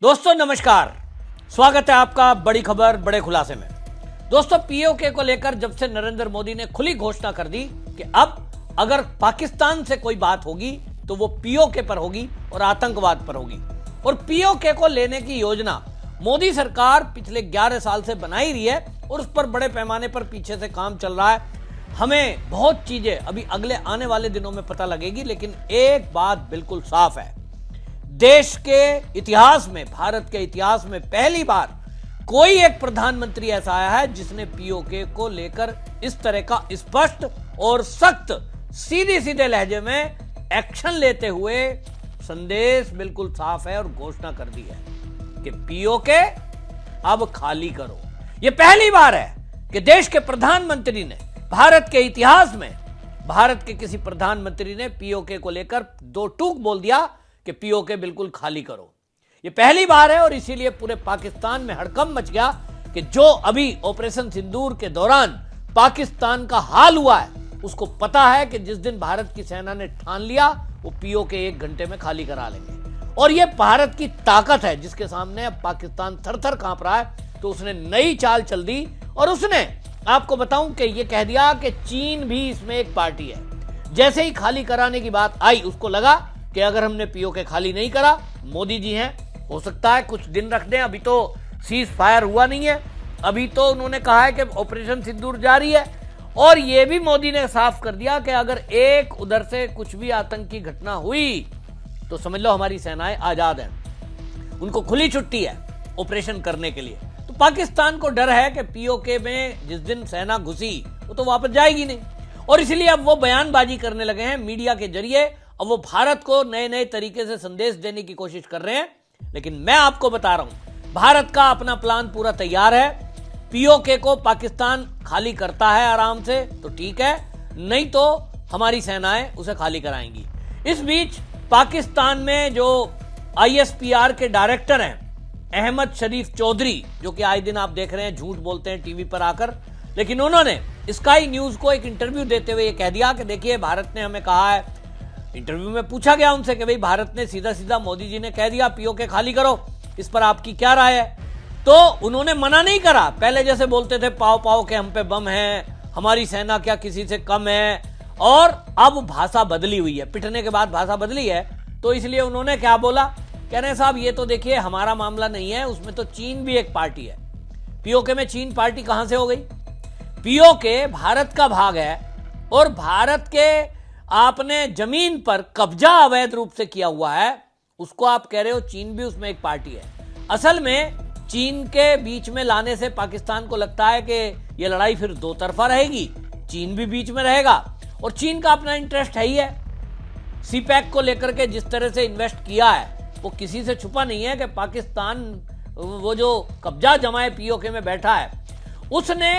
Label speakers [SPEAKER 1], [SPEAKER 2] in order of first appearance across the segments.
[SPEAKER 1] दोस्तों नमस्कार, स्वागत है आपका बड़ी खबर बड़े खुलासे में। दोस्तों पीओके को लेकर जब से नरेंद्र मोदी ने खुली घोषणा कर दी कि अब अगर पाकिस्तान से कोई बात होगी तो वो पीओके पर होगी और आतंकवाद पर होगी, और पीओके को लेने की योजना मोदी सरकार पिछले 11 साल से बना ही रही है और उस पर बड़े पैमाने पर पीछे से काम चल रहा है। हमें बहुत चीजें अभी अगले आने वाले दिनों में पता लगेगी, लेकिन एक बात बिल्कुल साफ है, देश के इतिहास में, भारत के इतिहास में पहली बार कोई एक प्रधानमंत्री ऐसा आया है जिसने पीओके को लेकर इस तरह का स्पष्ट और सख्त सीधे सीधे लहजे में एक्शन लेते हुए संदेश बिल्कुल साफ है और घोषणा कर दी है कि पीओके अब खाली करो। यह पहली बार है कि देश के प्रधानमंत्री ने, भारत के इतिहास में भारत के किसी प्रधानमंत्री ने पीओके को लेकर दो टूक बोल दिया कि पीओके बिल्कुल खाली करो। यह पहली बार है और इसीलिए पूरे पाकिस्तान में हड़कंप मच गया कि जो अभी ऑपरेशन सिंदूर के दौरान पाकिस्तान का हाल हुआ है, उसको पता है कि जिस दिन भारत की सेना ने ठान लिया वो पीओके 1 घंटे में खाली करा लेंगे। और यह भारत की ताकत है जिसके सामने अब पाकिस्तान थर थर कांप रहा है। तो उसने नई चाल चल दी और उसने, आपको बताऊं कि यह कह दिया कि चीन भी इसमें एक पार्टी है। जैसे ही खाली कराने की बात आई, उसको लगा कि अगर हमने पीओके खाली नहीं करा, मोदी जी हैं, हो सकता है कुछ दिन रख दें, अभी तो सीज फायर हुआ नहीं है, अभी तो उन्होंने कहा है कि ऑपरेशन सिंदूर जारी है। और यह भी मोदी ने साफ कर दिया कि अगर एक उधर से कुछ भी आतंकी घटना हुई तो समझ लो हमारी सेनाएं आजाद हैं, उनको खुली छुट्टी है ऑपरेशन करने के लिए। तो पाकिस्तान को डर है कि पीओके में जिस दिन सेना घुसी वो तो वापस जाएगी नहीं, और इसलिए अब वो बयानबाजी करने लगे हैं मीडिया के जरिए। अब वो भारत को नए नए तरीके से संदेश देने की कोशिश कर रहे हैं। लेकिन मैं आपको बता रहा हूं, भारत का अपना प्लान पूरा तैयार है। पीओके को पाकिस्तान खाली करता है आराम से तो ठीक है, नहीं तो हमारी सेनाएं उसे खाली कराएंगी। इस बीच पाकिस्तान में जो आईएसपीआर के डायरेक्टर हैं अहमद शरीफ चौधरी, जो कि आए दिन आप देख रहे हैं झूठ बोलते हैं टीवी पर आकर, लेकिन उन्होंने स्काई न्यूज को एक इंटरव्यू देते हुए ये कह दिया कि देखिए भारत ने हमें कहा है, इंटरव्यू में पूछा गया उनसे कि भाई भारत ने सीधा सीधा, मोदी जी ने कह दिया पीओके खाली करो, इस पर आपकी क्या राय है? तो उन्होंने मना नहीं करा। पहले जैसे बोलते थे पाव पाव के हम पे बम है, हमारी सेना क्या किसी से कम है, और अब भाषा बदली हुई है, पिटने के बाद भाषा बदली है। तो इसलिए उन्होंने क्या बोला, कह रहे हैं साहब ये तो देखिए हमारा मामला नहीं है, उसमें तो चीन भी एक पार्टी है। पीओके में चीन पार्टी कहां से हो गई? पीओके भारत का भाग है और भारत के आपने जमीन पर कब्जा अवैध रूप से किया हुआ है, उसको आप कह रहे हो चीन भी उसमें एक पार्टी है। असल में चीन के बीच में लाने से पाकिस्तान को लगता है कि यह लड़ाई फिर दो तरफा रहेगी, चीन भी बीच में रहेगा, और चीन का अपना इंटरेस्ट है ही है। सीपैक को लेकर के जिस तरह से इन्वेस्ट किया है वो किसी से छुपा नहीं है कि पाकिस्तान वो जो कब्जा जमाए पीओके में बैठा है, उसने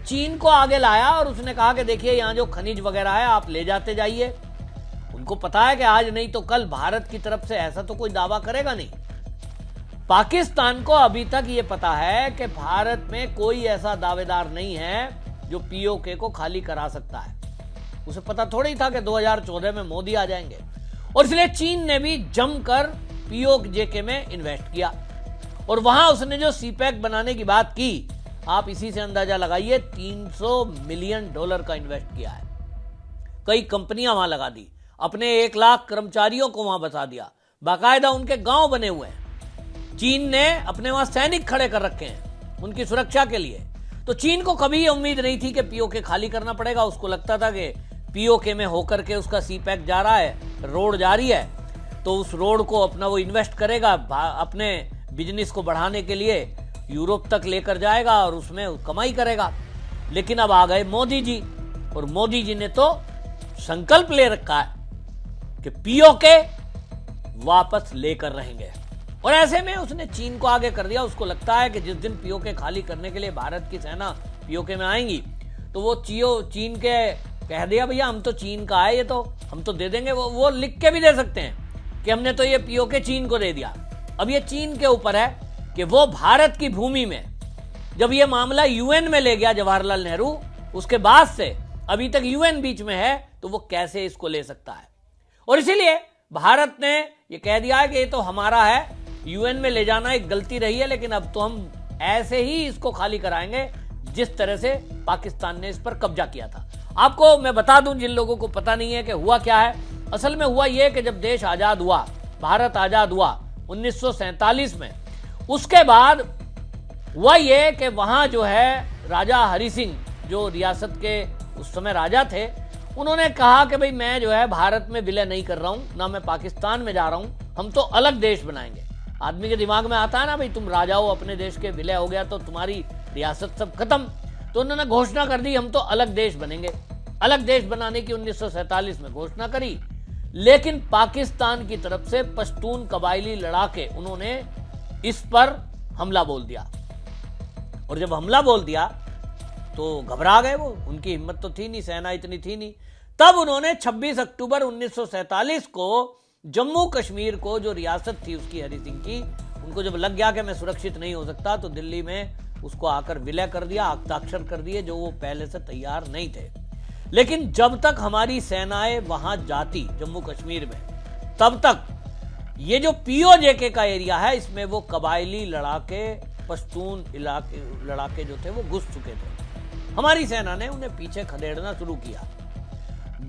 [SPEAKER 1] चीन को आगे लाया और उसने कहा कि देखिए यहां जो खनिज वगैरह है आप ले जाते जाइए। उनको पता है कि आज नहीं तो कल भारत की तरफ से ऐसा तो कोई दावा करेगा नहीं। पाकिस्तान को अभी तक ये पता है कि भारत में कोई ऐसा दावेदार नहीं है जो पीओके को खाली करा सकता है। उसे पता थोड़ा ही था कि 2014 में मोदी आ जाएंगे, और इसलिए चीन ने भी जमकर पीओके में इन्वेस्ट किया। और वहां उसने जो सीपैक बनाने की बात की, आप इसी से अंदाजा लगाइए, $300 मिलियन का इन्वेस्ट किया है। कई कंपनियां वहां लगा दी, अपने 1 लाख कर्मचारियों को वहां बसा दिया, बाकायदा उनके गांव बने हुए हैं। चीन ने अपने वहां सैनिक खड़े कर रखे हैं उनकी सुरक्षा के लिए। तो चीन को कभी उम्मीद नहीं थी कि पीओके खाली करना पड़ेगा। उसको लगता था कि पीओके में होकर के उसका सीपैक जा रहा है, रोड जारी है, तो उस रोड को अपना वो इन्वेस्ट करेगा, अपने बिजनेस को बढ़ाने के लिए यूरोप तक लेकर जाएगा और उसमें कमाई करेगा। लेकिन अब आ गए मोदी जी, और मोदी जी ने तो संकल्प ले रखा है कि पीओके वापस लेकर रहेंगे, और ऐसे में उसने चीन को आगे कर दिया। उसको लगता है कि जिस दिन पीओके खाली करने के लिए भारत की सेना पीओके में आएंगी तो वो चीन के कह दिया भैया हम तो चीन का है, ये तो हम तो दे देंगे। वो लिख के भी दे सकते हैं कि हमने तो ये पीओके चीन को दे दिया। अब ये चीन के ऊपर है कि वो भारत की भूमि में, जब ये मामला यूएन में ले गया जवाहरलाल नेहरू, उसके बाद से अभी तक यूएन बीच में है, तो वो कैसे इसको ले सकता है। और इसीलिए भारत ने ये कह दिया है कि ये तो हमारा है, यूएन में ले जाना एक गलती रही है, लेकिन अब तो हम ऐसे ही इसको खाली कराएंगे जिस तरह से पाकिस्तान ने इस पर कब्जा किया था। आपको मैं बता दूं जिन लोगों को पता नहीं है कि हुआ क्या है। असल में हुआ यह कि जब देश आजाद हुआ, भारत आजाद हुआ 1947 में, उसके बाद हुआ यह कि वहां जो है राजा हरि सिंह जो रियासत के उस समय राजा थे, उन्होंने कहा कि भाई मैं जो है भारत में विलय नहीं कर रहा हूं, ना मैं पाकिस्तान में जा रहा हूं, हम तो अलग देश बनाएंगे। आदमी के दिमाग में आता है ना भाई, तुम राजा हो, अपने देश के विलय हो गया तो तुम्हारी रियासत सब खत्म। तो उन्होंने घोषणा कर दी हम तो अलग देश बनेंगे। अलग देश बनाने की 1947 में घोषणा करी, लेकिन पाकिस्तान की तरफ से पश्तून कबायली लड़ाके उन्होंने इस पर हमला बोल दिया। और जब हमला बोल दिया तो घबरा गए वो, उनकी हिम्मत तो थी नहीं, सेना इतनी थी नहीं। तब उन्होंने 26 अक्टूबर 1947 को जम्मू कश्मीर को, जो रियासत थी उसकी हरि सिंह की, उनको जब लग गया कि मैं सुरक्षित नहीं हो सकता, तो दिल्ली में उसको आकर विलय कर दिया, हस्ताक्षर कर दिए, जो वो पहले से तैयार नहीं थे। लेकिन जब तक हमारी सेनाएं वहां जाती जम्मू कश्मीर में, तब तक ये जो पीओजेके का एरिया है, इसमें वो कबायली लड़ाके, पश्तून इलाके लड़ाके जो थे वो घुस चुके थे। हमारी सेना ने उन्हें पीछे खदेड़ना शुरू किया।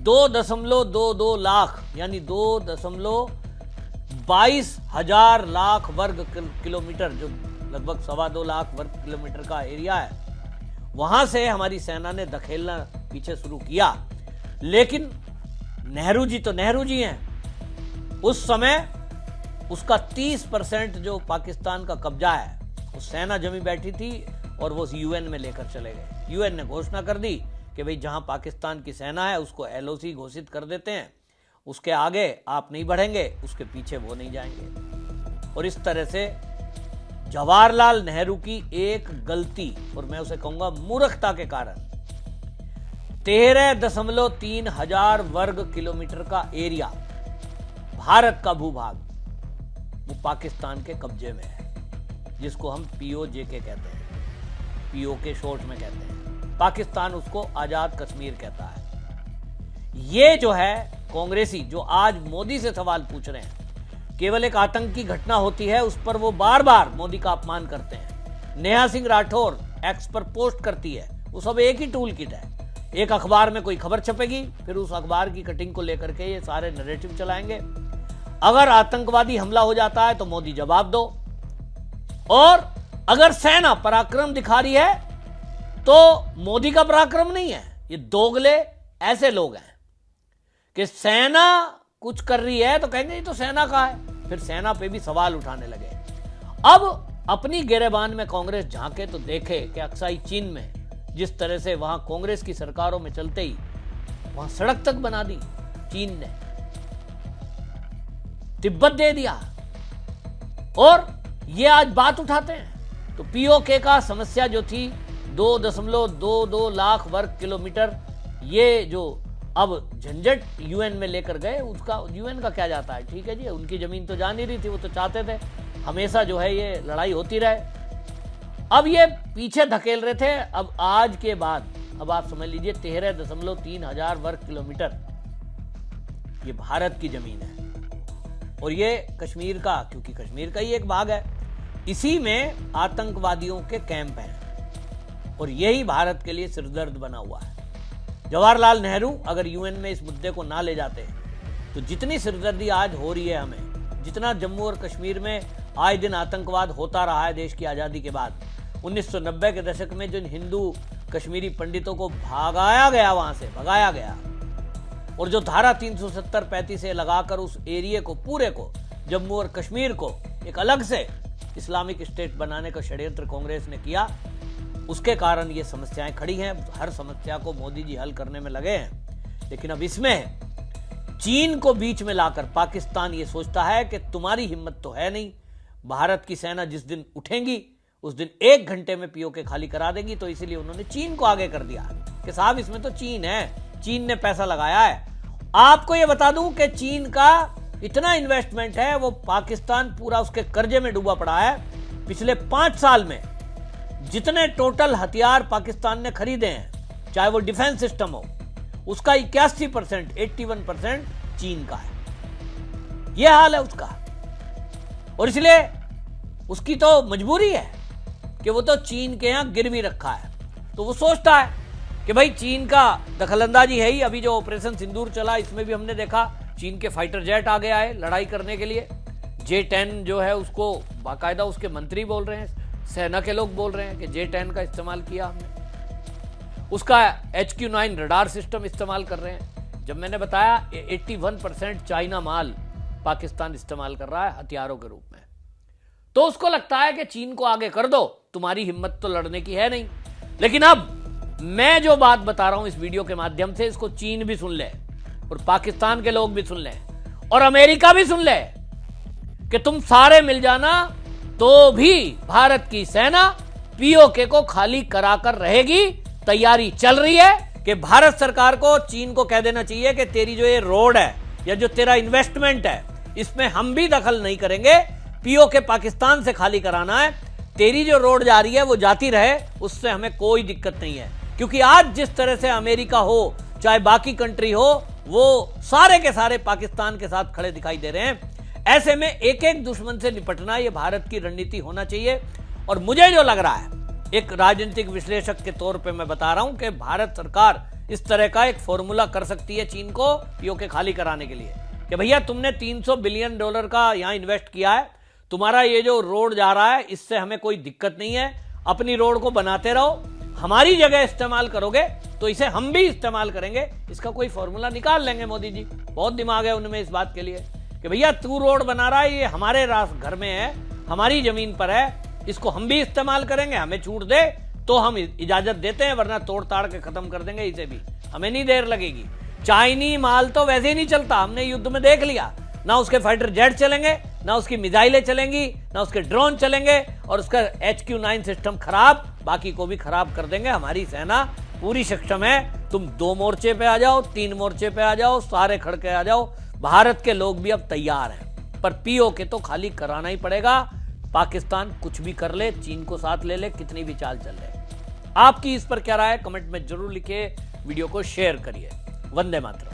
[SPEAKER 1] 2.22 लाख यानी 2.22 हजार लाख वर्ग किलोमीटर, जो लगभग 2.25 लाख वर्ग किलोमीटर का एरिया है, वहां से हमारी सेना ने धकेलना पीछे शुरू किया। लेकिन नेहरू जी तो नेहरू जी हैं। उस समय उसका 30% जो पाकिस्तान का कब्जा है, वो सेना जमी बैठी थी और वो यूएन में लेकर चले गए। यूएन ने घोषणा कर दी कि भाई जहां पाकिस्तान की सेना है उसको एलओसी घोषित कर देते हैं, उसके आगे आप नहीं बढ़ेंगे, उसके पीछे वो नहीं जाएंगे। और इस तरह से जवाहरलाल नेहरू की एक गलती, और मैं उसे कहूंगा मूर्खता के कारण, 13.3 हजार वर्ग किलोमीटर का एरिया, भारत का भूभाग, वो पाकिस्तान के कब्जे में है, जिसको हम पीओजेके कहते हैं, पीओके शॉर्ट में कहते हैं। पाकिस्तान उसको आजाद कश्मीर कहता है। ये जो है कांग्रेसी जो आज मोदी से सवाल पूछ रहे हैं, केवल एक आतंकी घटना होती है उस पर वो बार बार मोदी का अपमान करते हैं। नेहा सिंह राठौर एक्स पर पोस्ट करती है, वो सब एक ही टूल किट है। एक अखबार में कोई खबर छपेगी, फिर उस अखबार की कटिंग को लेकर के ये सारे नैरेटिव चलाएंगे। अगर आतंकवादी हमला हो जाता है तो मोदी जवाब दो, और अगर सेना पराक्रम दिखा रही है तो मोदी का पराक्रम नहीं है। ये दोगले ऐसे लोग हैं कि सेना कुछ कर रही है तो कहेंगे ये तो सेना का है, फिर सेना पे भी सवाल उठाने लगे। अब अपनी गिरेबान में कांग्रेस झांके तो देखे कि अक्साई चीन में जिस तरह से वहां कांग्रेस की सरकारों में चलते ही वहां सड़क तक बना दी चीन ने, तिब्बत दे दिया, और ये आज बात उठाते हैं। तो पीओके का समस्या जो थी 2.22 लाख वर्ग किलोमीटर, ये जो अब झंझट यूएन में लेकर गए, उसका यूएन का क्या जाता है, ठीक है जी, उनकी जमीन तो जा नहीं रही थी, वो तो चाहते थे हमेशा जो है ये लड़ाई होती रहे। अब ये पीछे धकेल रहे थे। अब आज के बाद अब आप समझ लीजिए 13.3 हजार वर्ग किलोमीटर ये भारत की जमीन है, और ये कश्मीर का, क्योंकि कश्मीर का ही एक भाग है, इसी में आतंकवादियों के कैंप हैं, और यही भारत के लिए सिरदर्द बना हुआ है। जवाहरलाल नेहरू अगर यूएन में इस मुद्दे को ना ले जाते तो जितनी सिरदर्दी आज हो रही है हमें, जितना जम्मू और कश्मीर में आए दिन आतंकवाद होता रहा है देश की आज़ादी के बाद, 1990 के दशक में जिन हिंदू कश्मीरी पंडितों को भगाया गया, वहां से भगाया गया, और जो धारा 370-35 से लगाकर उस एरिया को, पूरे को, जम्मू और कश्मीर को एक अलग से इस्लामिक स्टेट बनाने का षड्यंत्र कांग्रेस ने किया, उसके कारण ये समस्याएं खड़ी हैं। हर समस्या को मोदी जी हल करने में लगे हैं, लेकिन अब इसमें चीन को बीच में लाकर पाकिस्तान ये सोचता है कि तुम्हारी हिम्मत तो है नहीं, भारत की सेना जिस दिन उठेंगी उस दिन 1 घंटे में पीओके खाली करा देगी। तो इसीलिए उन्होंने चीन को आगे कर दिया कि साहब इसमें तो चीन है, चीन ने पैसा लगाया है। आपको यह बता दूं कि चीन का इतना इन्वेस्टमेंट है, वो पाकिस्तान पूरा उसके कर्जे में डूबा पड़ा है। पिछले 5 साल में जितने टोटल हथियार पाकिस्तान ने खरीदे हैं, चाहे वो डिफेंस सिस्टम हो, उसका 81%, 81% चीन का है। यह हाल है उसका। और इसलिए उसकी तो मजबूरी है कि वो तो चीन के यहां गिरवी रखा है। तो वो सोचता है कि भाई चीन का दखलंदाजी है ही। अभी जो ऑपरेशन सिंदूर चला इसमें भी हमने देखा चीन के फाइटर जेट आ गया है लड़ाई करने के लिए। J-10 जो है उसको बाकायदा उसके मंत्री बोल रहे हैं, सेना के लोग बोल रहे हैं कि J-10 का इस्तेमाल किया हमने। उसका HQ-9 रडार सिस्टम इस्तेमाल कर रहे हैं। जब मैंने बताया 81% चाइना माल पाकिस्तान इस्तेमाल कर रहा है हथियारों के रूप में, तो उसको लगता है कि चीन को आगे कर दो, तुम्हारी हिम्मत तो लड़ने की है नहीं। लेकिन अब मैं जो बात बता रहा हूं इस वीडियो के माध्यम से, इसको चीन भी सुन ले और पाकिस्तान के लोग भी सुन ले और अमेरिका भी सुन ले कि तुम सारे मिल जाना तो भी भारत की सेना पीओके को खाली कराकर रहेगी। तैयारी चल रही है कि भारत सरकार को चीन को कह देना चाहिए कि तेरी जो ये रोड है या जो तेरा इन्वेस्टमेंट है इसमें हम भी दखल नहीं करेंगे, पीओके पाकिस्तान से खाली कराना है। तेरी जो रोड जा रही है वो जाती रहे, उससे हमें कोई दिक्कत नहीं है। क्योंकि आज जिस तरह से अमेरिका हो चाहे बाकी कंट्री हो, वो सारे के सारे पाकिस्तान के साथ खड़े दिखाई दे रहे हैं। ऐसे में एक एक दुश्मन से निपटना ये भारत की रणनीति होना चाहिए। और मुझे जो लग रहा है, एक राजनीतिक विश्लेषक के तौर पे मैं बता रहा हूं कि भारत सरकार इस तरह का एक फॉर्मूला कर सकती है चीन को पीओके खाली कराने के लिए कि भैया तुमने $300 बिलियन का यहां इन्वेस्ट किया है, तुम्हारा ये जो रोड जा रहा है इससे हमें कोई दिक्कत नहीं है, अपनी रोड को बनाते रहो, हमारी जगह इस्तेमाल करोगे तो इसे हम भी इस्तेमाल करेंगे। इसका कोई फॉर्मूला निकाल लेंगे मोदी जी, बहुत दिमाग है उनमें इस बात के लिए कि भैया तू रोड बना रहा है, ये हमारे घर में है, हमारी जमीन पर है, इसको हम भी इस्तेमाल करेंगे, हमें छूट दे तो हम इजाजत देते हैं, वरना तोड़ ताड़ के खत्म कर देंगे इसे भी, हमें नहीं देर लगेगी। चाइनी माल तो वैसे ही नहीं चलता, हमने युद्ध में देख लिया, ना उसके फाइटर जेट चलेंगे, ना उसकी मिसाइलें चलेंगी, ना उसके ड्रोन चलेंगे, और उसका HQ-9 सिस्टम खराब, बाकी को भी खराब कर देंगे। हमारी सेना पूरी सक्षम है, तुम 2 मोर्चे पे आ जाओ, 3 मोर्चे पे आ जाओ, सारे खड़के आ जाओ। भारत के लोग भी अब तैयार हैं, पर पीओके तो खाली कराना ही पड़ेगा। पाकिस्तान कुछ भी कर ले, चीन को साथ ले ले, कितनी भी चाल चल रहे। आपकी इस पर क्या राय है कमेंट में जरूर लिखिए, वीडियो को शेयर करिए। वंदे मातरम।